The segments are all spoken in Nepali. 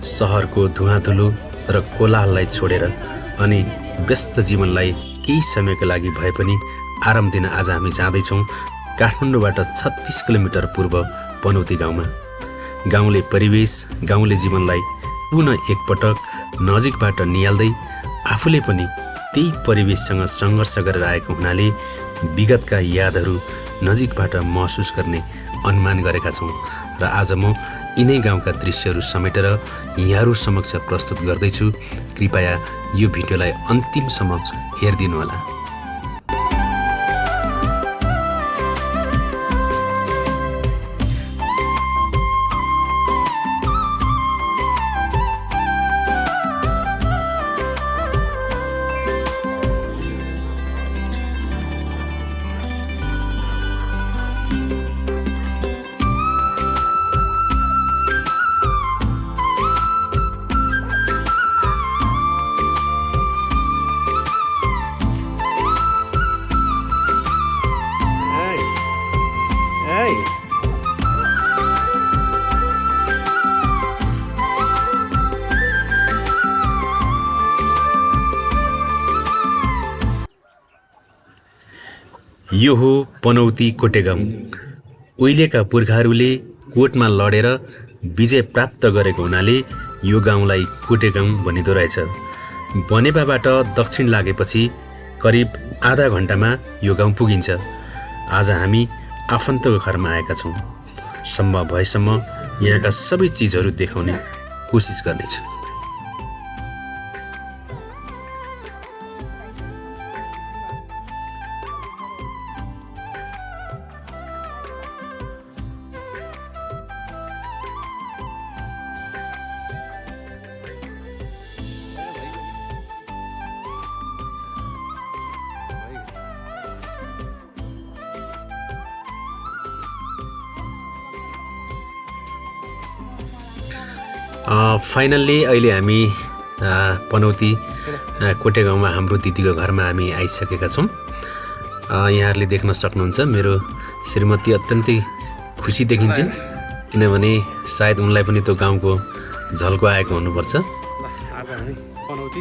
सहरको धुवाधुलो र कोलाहललाई छोडेर अनि व्यस्त जीवनलाई केही समयको लागि भए पनि आराम दिन आज हामी जाँदैछौँ काठमाडौँबाट 36 किलोमिटर पूर्व पनौती गाउँमा। गाउँले परिवेश, गाउँले जीवनलाई पुनः एकपटक नजिकबाट निहाल्दै आफूले पनि त्यही परिवेशसँग सङ्घर्ष गरेर आएको हुनाले विगतका यादहरू नजिकबाट महसुस गर्ने अनुमान गरेका छौँ र आज म यिनै गाउँका दृश्यहरू समेटेर यहाँहरू समक्ष प्रस्तुत गर्दैछु। कृपया यो भिडियोलाई अन्तिमसम्म हेरिदिनुहोला। यो हो पनौती कोटेगाउँ। उहिलेका पुर्खाहरूले कोटमा लडेर विजय प्राप्त गरेको हुनाले यो गाउँलाई कोटेगाउँ भनिँदो रहेछ। बनेपाबाट दक्षिण लागेपछि करिब आधा घन्टामा यो गाउँ पुगिन्छ। आज हामी आफन्तको घरमा आएका छौँ। सम्भव भएसम्म यहाँका सबै चिजहरू देखाउने कोसिस गर्नेछु। फाइनल्ली अहिले हामी पनौती कोटेगाउँमा हाम्रो दिदीको घरमा हामी आइसकेका छौँ। यहाँहरूले देख्न सक्नुहुन्छ मेरो श्रीमती अत्यन्तै खुसी देखिन्छन्, किनभने सायद उनलाई पनि त्यो गाउँको झल्को आएको हुनुपर्छ। आज हामी पनौती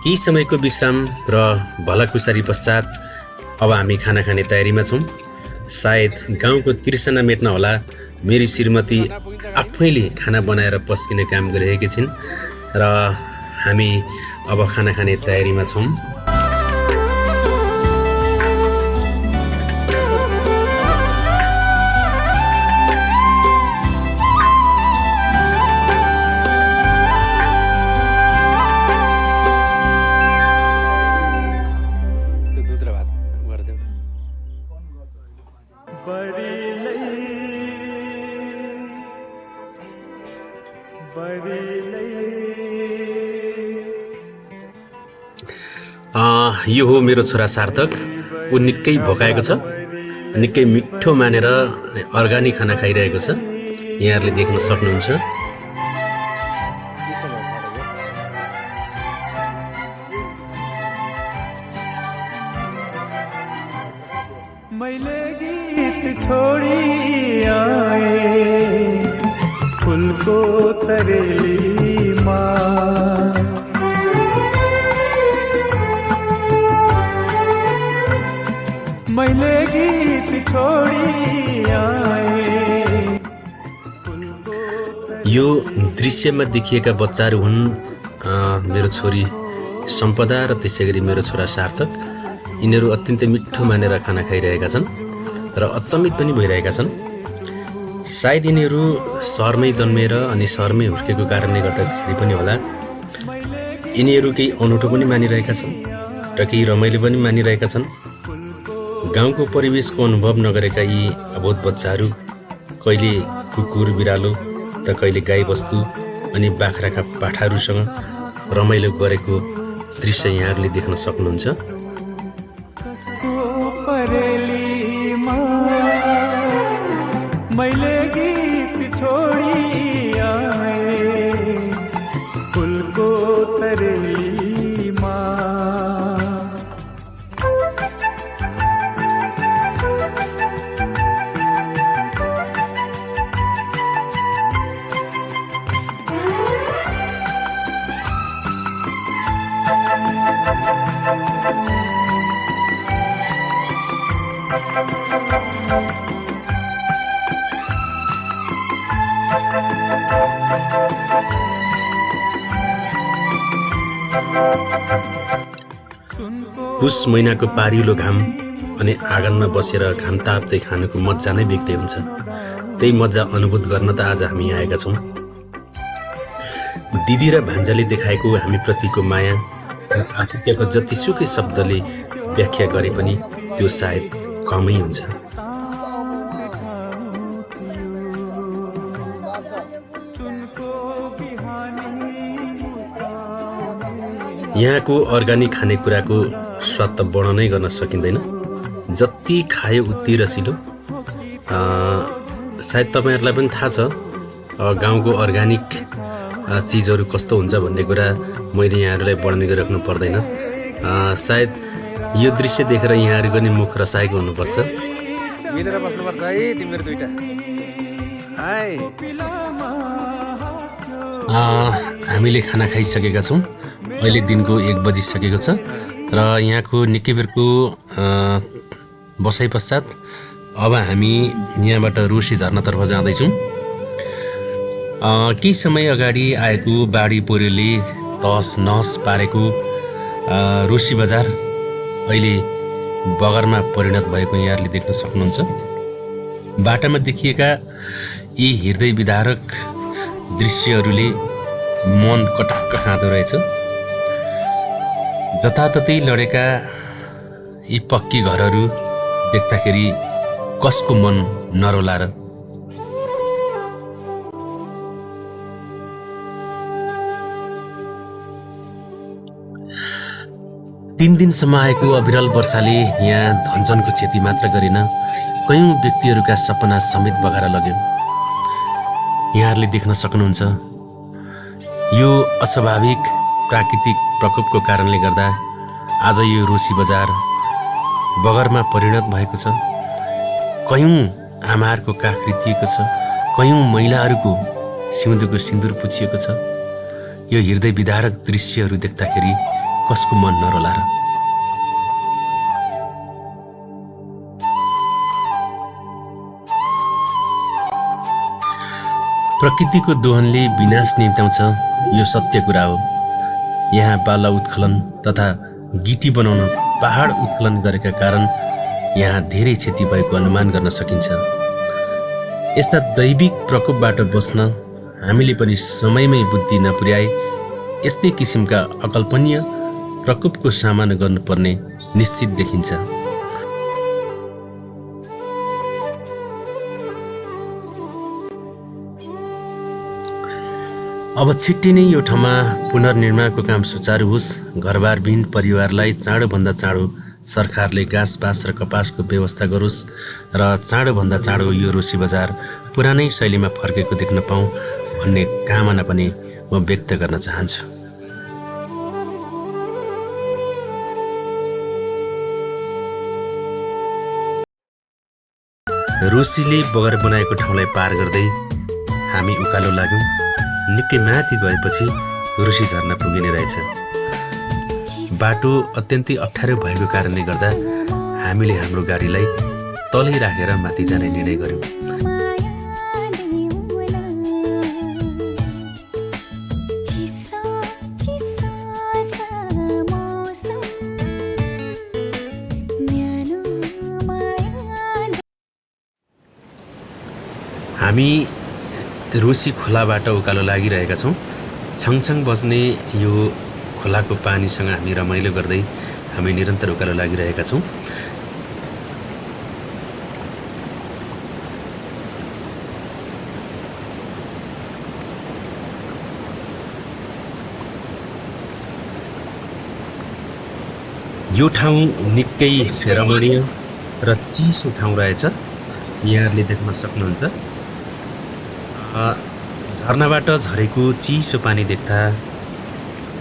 केही समयको विश्राम र भलाकुसारी पश्चात अब हामी खाना खाने तयारीमा छौँ। सायद गाउँको तृष्णा मेट्न होला मेरी श्रीमती आफैले खाना बनाएर पस्किने काम गरिरहेकी छिन् र हामी अब खाना खाने तयारीमा छौँ। यो हो मेरो छोरा सार्थक। ऊ निकै भोकाएको छ, निकै मिठो मानेर अर्ग्यानिक खाना खाइरहेको छ। यहाँहरूले देख्न सक्नुहुन्छ। मैले गीत छोडी आए फुलको तरेलीमा, मैले गीत छोडी आए। यो दृश्यमा देखिएका बच्चाहरू हुन् मेरो छोरी सम्पदा र त्यसैगरी मेरो छोरा सार्थक। यिनीहरू अत्यन्तै मिठो मानेर खाना खाइरहेका छन् र अचम्मित पनि भइरहेका छन्। सायद यिनीहरू सहरमै जन्मेर अनि सहरमै हुर्केको कारणले गर्दाखेरि पनि होला यिनीहरू केही अनौठो पनि मानिरहेका छन्। र केही रमाइलो पनि मानिरहेका छन्। गाउँको परिवेशको अनुभव नगरेका यी अबोध बच्चाहरू कहिले कुकुर बिरालो त कहिले गाईबस्तु अनि बाख्राका पाठाहरूसँग रमाइलो गरेको दृश्य यहाँहरूले देख्न सक्नुहुन्छ। मैले गीत छोडी आए फुलको तरेलीमा। पुस महिनाको पारिलो घाम अनि आँगनमा बसेर घाम ताप्दै खानुको मजा नै बेग्लै हुन्छ। त्यही मजा अनुभूत गर्न त आज हामी आएका छौँ। दिदी र भान्जाले देखाएको हामी प्रतिको माया र आतिथ्यको जतिसुकै शब्दले व्याख्या गरे पनि त्यो सायद कमै हुन्छ। यहाँको अर्ग्यानिक खानेकुराको स्वाद त वर्णनै गर्न सकिँदैन। जति खायो उति रसिलो। सायद तपाईँहरूलाई पनि थाहा छ गाउँको अर्ग्यानिक चिजहरू कस्तो हुन्छ भन्ने कुरा मैले यहाँहरूलाई वर्णन गरिराख्नु पर्दैन। सायद यो दृश्य देखेर यहाँहरूको नि मुख रसाएको हुनुपर्छ। मिलेर बस्नुपर्छ है तिमीहरू दुईटा। हामीले खाना खाइसकेका छौँ। अहिले दिनको 1 बजिसकेको छ र यहाँको निकै बेरको बसाइ पश्चात अब हामी यहाँबाट रोसी झरनातर्फ जाँदैछौँ। केही समय अगाडि आएको बाढी पहिरोले तहस नहस पारेको रोसी बजार अहिले बगरमा परिणत भएको यहाँहरूले देख्न सक्नुहुन्छ। बाटामा देखिएका यी हृदय विदारक दृश्यहरूले मन कटक्क खाँदो रहेछ। जताततै लडेका यी पक्की घरहरू देख्दाखेरि कसको मन नरोला र। तीन दिनसम्म आएको अविरल वर्षाले यहाँ धनजनको क्षति मात्र गरेन, कयौं व्यक्तिहरूका सपना समेत बगाएर लग्यो। यहाँहरूले देख्न सक्नुहुन्छ यो अस्वाभाविक प्राकृतिक प्रकोपको कारणले गर्दा आज यो रोसी बजार बगरमा परिणत भएको छ। कयौं आमाहरूको काख रितिएको छ, कयौं महिलाहरूको सिउँदोको सिन्दुर पुछिएको छ। यो हृदय विदारक दृश्यहरू देख्दाखेरि कसको मन नरोला र। प्रकृतिको दोहनले विनाश निम्त्याउँछ, यो सत्य कुरा हो। यहाँ बाला उत्खनन तथा गिटी बनाउन पहाड उत्खनन गरेका कारण यहाँ धेरै क्षति भएको अनुमान गर्न सकिन्छ। यस्ता दैविक प्रकोपबाट बस्न हामीले पनि समयमै बुद्धि नपुर्याए यस्तै किसिमका अकल्पनीय प्रकोपको सामना गर्नुपर्ने निश्चित देखिन्छ। अब छिट्टै नै यो ठाउँमा पुनर्निर्माणको काम सुचारू होस्। घरबारविहीन परिवारलाई चाँडोभन्दा चाँडो सरकारले घाँस बाँस र कपासको व्यवस्था गरोस् र चाँडोभन्दा चाँडो यो रोसी बजार पुरानै शैलीमा फर्केको देख्न पाऊँ भन्ने कामना पनि म व्यक्त गर्न चाहन्छु। रोसीले बगर बनाएको ठाउँलाई पार गर्दै हामी उकालो लाग्यौँ। निकै माथि गएपछि रोसी झरना पुगिने रहेछ। बाटो अत्यन्तै अप्ठ्यारो भएको कारणले गर्दा हामीले हाम्रो गाडीलाई तलै राखेर माथि जाने निर्णय गर्यौँ। हामी रोसी खोलाबाट उकालो लागिरहेका छौँ। छङछङ बज्ने यो खोलाको पानीसँग हामी रमाइलो गर्दै हामी निरन्तर उकालो लागिरहेका छौँ। यो ठाउँ निकै रमणीय र चिसो ठाउँ रहेछ। यहाँहरूले देख्न सक्नुहुन्छ झरनाबाट झरेको चिसो पानी देख्दा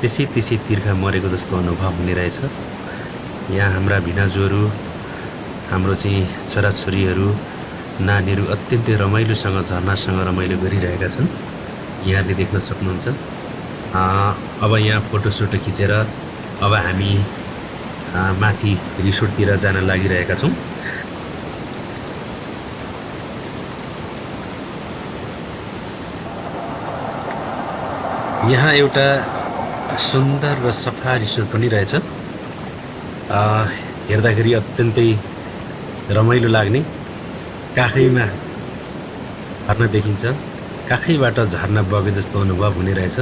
त्यसै तिर्खा मरेको जस्तो अनुभव हुने रहेछ। यहाँ हाम्रा भिनाजुहरू, हाम्रो चाहिँ छोराछोरीहरू, नानीहरू अत्यन्तै रमाइलोसँग झरनासँग रमाइलो गरिरहेका छन्। यहाँले देख्न सक्नुहुन्छ। अब यहाँ फोटोसोटो खिचेर अब हामी माथि रिसोर्टतिर जान लागिरहेका छौँ। यहाँ एउटा सुन्दर र सफा रिसोर्ट पनि रहेछ। हेर्दाखेरि अत्यन्तै रमाइलो लाग्ने, काखैमा झर्ना देखिन्छ, काखैबाट झर्ना बगे जस्तो अनुभव हुने रहेछ।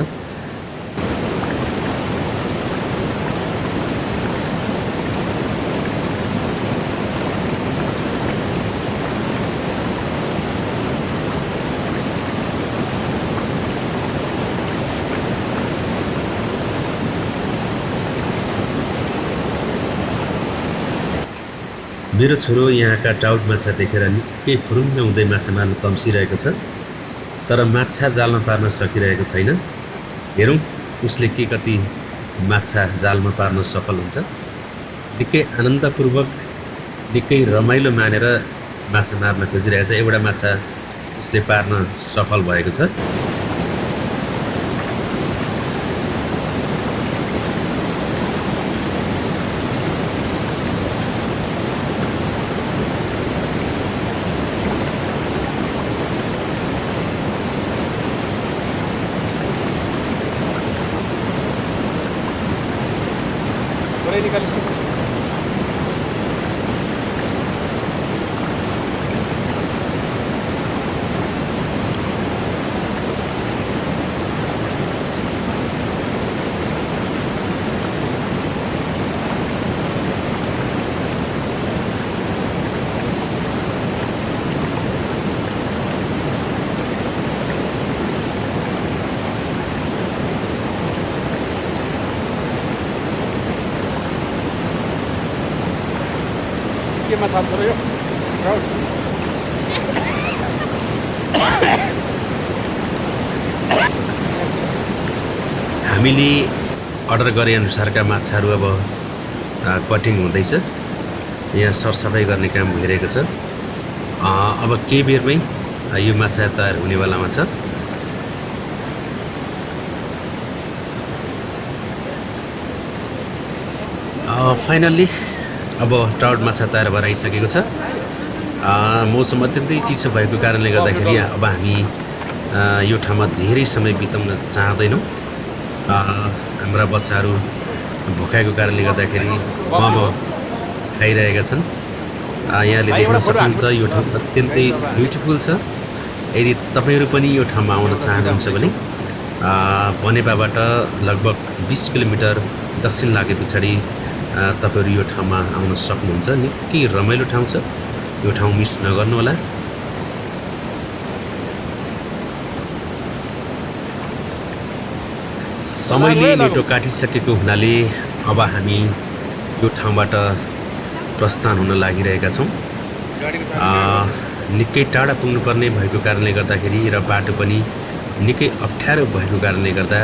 मेरो छोरो यहाँका टाउट माछा देखेर निकै फुरुङ्ग हुँदै माछा मार्न तम्सिरहेको छ, तर माछा जालमा पार्न सकिरहेको छैन। हेरौँ उसले के कति माछा जालमा पार्न सफल हुन्छ। निकै आनन्दपूर्वक, निकै रमाइलो मानेर माछा मार्न खोजिरहेछ। एउटा माछा उसले पार्न सफल भएको छ। माछा छ र यो राउट हामीले अर्डर गरे अनुसारका माछाहरू अब कटिङ हुँदैछ। यहाँ सरसफाइ गर्ने काम भइरहेको छ। अब केही बेरमै यो माछा तयार हुनेवालामा छ। फाइनल्ली अब ट्राउट माछा तयार भएर आइसकेको छ। मौसम अत्यन्तै चिसो भएको कारणले गर्दाखेरि अब हामी यो ठाउँमा धेरै समय बिताउन चाहँदैनौँ। हाम्रा बच्चाहरू भोकाएको कारणले गर्दाखेरि मोमो खाइरहेका छन्। यहाँले देख्न सक्नुहुन्छ यो ठाउँ अत्यन्तै ब्युटिफुल छ। यदि तपाईँहरू पनि यो ठाउँमा आउन चाहनुहुन्छ भने बनेपाबाट लगभग 20 किलोमिटर दक्षिण लागे पछाडि तपाईहरु यो ठाउँमा आउन सक्नुहुन्छ। निकै रमाइलो ठाउँ छ। यो ठाउँ मिस नगर्नुहोला। समयले नेटो काटिसकेको हुनाले अब हामी यो ठाउँबाट प्रस्थान हुन लागिरहेका छौँ। निकै टाढा पुग्नुपर्ने भएको कारणले गर्दाखेरि र बाटो पनि निकै अप्ठ्यारो भएको कारणले गर्दा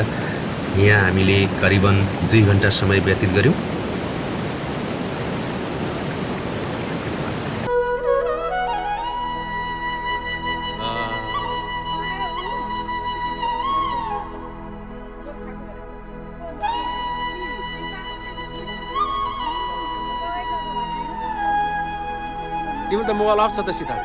यहाँ हामीले करिबन 2 घण्टा समय व्यतीत गर्यौं। तिम्रो त मोबाइल अफ छ त सीता।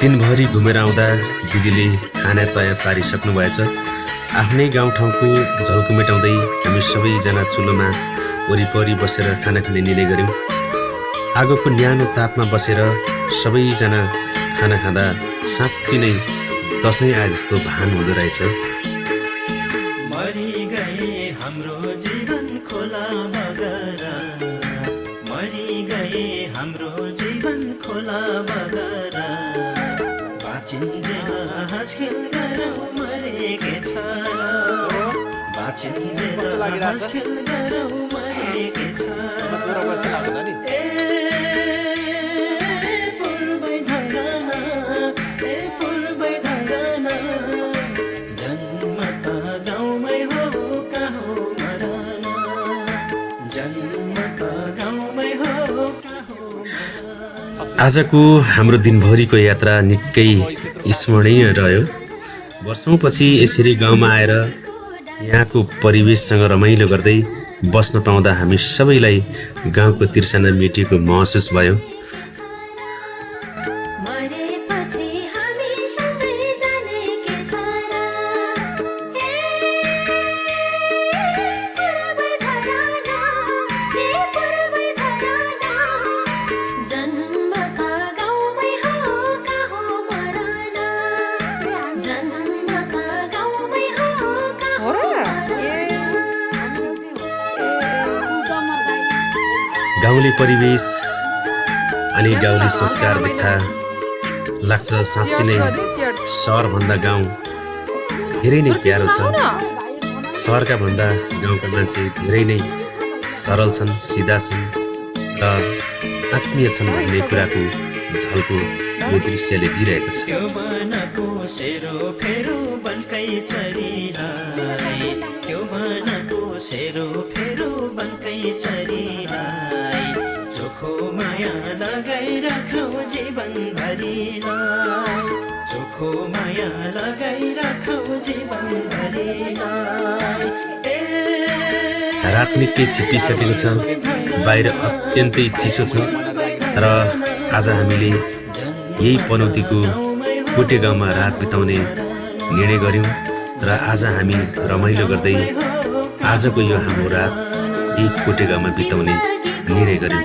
दिनभरि घुमेर आउँदा दिदीले खाना तयार पारिसक्नु भएछ। आफ्नै गाउँठाउँको झल्को मेटाउँदै हामी सबैजना चुलोमा वरिपरि बसेर खाना खाने निर्णय गऱ्यौँ। आगोको न्यानो तापमा बसेर सबैजना खाना खाँदा साँच्ची नै दसैँ आए जस्तो भान हुँदो रहेछ। मरि गए हाम्रो जीवन खोला बगरा, मरि गए हाम्रो जीवन खोला बगरा, बाँचिन्जेल हाँसखेल गरौँ मरेकै छ, बाँचिन्जेल हाँसखेल गरौँ मरेकै छ। पूर्वै धराना, पूर्वै धराना, जन्म त गाउँमै हो कहाँ हो मराना, जन्म त गाउँमै हो कहाँ हो मराना। आजको हाम्रो दिनभरिको यात्रा निकै स्मरणीय रह्यो। वर्षौँपछि यसरी गाउँमा आएर यहाँको परिवेशसँग रमाइलो गर्दै बस्न पाउँदा हामी सबैलाई गाउँको तिर्सना मेटिएको महसुस भयो। गाउँले परिवेश अनि गाउँले संस्कार देख्दा लाग्छ साँच्ची नै सहरभन्दा गाउँ धेरै नै प्यारो छ। सहरका भन्दा गाउँका मान्छे धेरै नै सरल छन्, सिधा छन् र आत्मीय छन् भन्ने कुराको झल्को यो दृश्यले दिइरहेको छ। यौवनको सेरो फेरो बनकै चरीलाई, यौवनको सेरो फेरो बनकै चरीलाई, चोखो माया लगाइ राखौ जीवनभरिलाई, चोखो माया लगाइ राखौ जीवनभरिलाई। रात निकै छिप्पिसकेको छ, बाहिर अत्यन्तै चिसो छ र आज हामीले यही पनौतीको कोटे गाउँमा रात बिताउने निर्णय गऱ्यौँ र आज हामी रमाइलो गर्दै आजको यो हाम्रो रात यही कोटे गाउँमा बिताउने निर्णय गऱ्यौँ।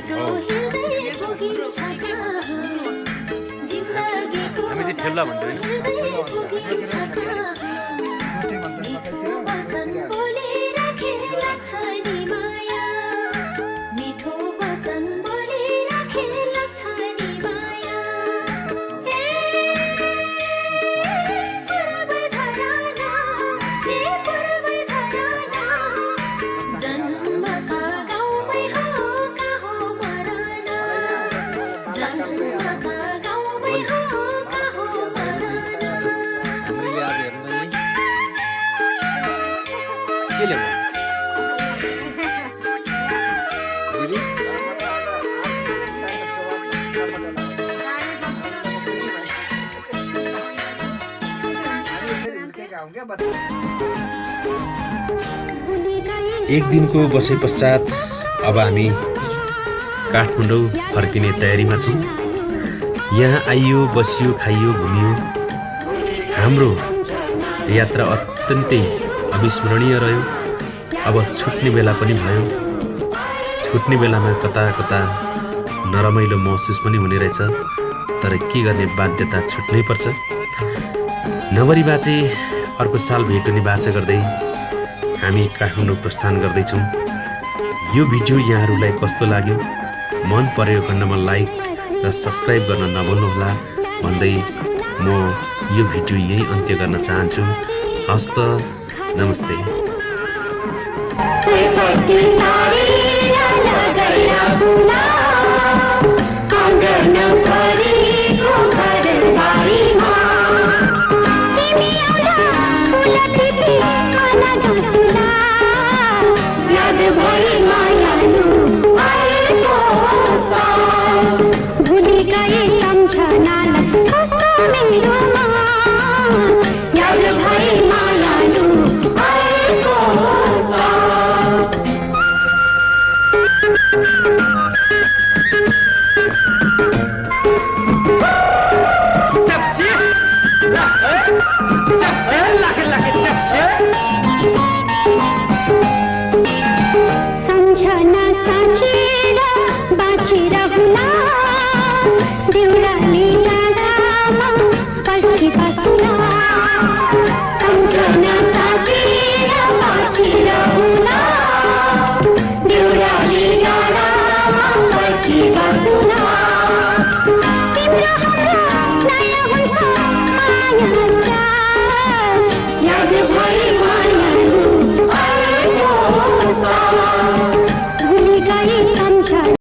हामी चाहिँ ठेल्ला भन्दैन। एक दिनको बसाइ पश्चात अब हामी काठमाडौँ फर्किने तयारीमा छौँ। यहाँ आइयो, बसियो, खाइयो, घुमियो। हाम्रो यात्रा अत्यन्तै अविस्मरणीय रह्यो। अब छुट्ने बेला पनि भयो। छुट्ने बेलामा कता कता नरमाइलो महसुस पनि हुने रहेछ, तर के गर्ने, बाध्यता छुट्नै पर्छ। नवरी बाँचे अर्को साल भेट हुने बाचा गर्दै हामी काठमाडौँ प्रस्थान गर्दैछौँ। यो भिडियो यहाँहरूलाई कस्तो लाग्यो, मन पर्यो खण्डमा लाइक र सब्सक्राइब गर्न नभुल्नुहोला भन्दै म यो भिडियो यही अन्त्य गर्न चाहन्छु। हस्त, नमस्ते।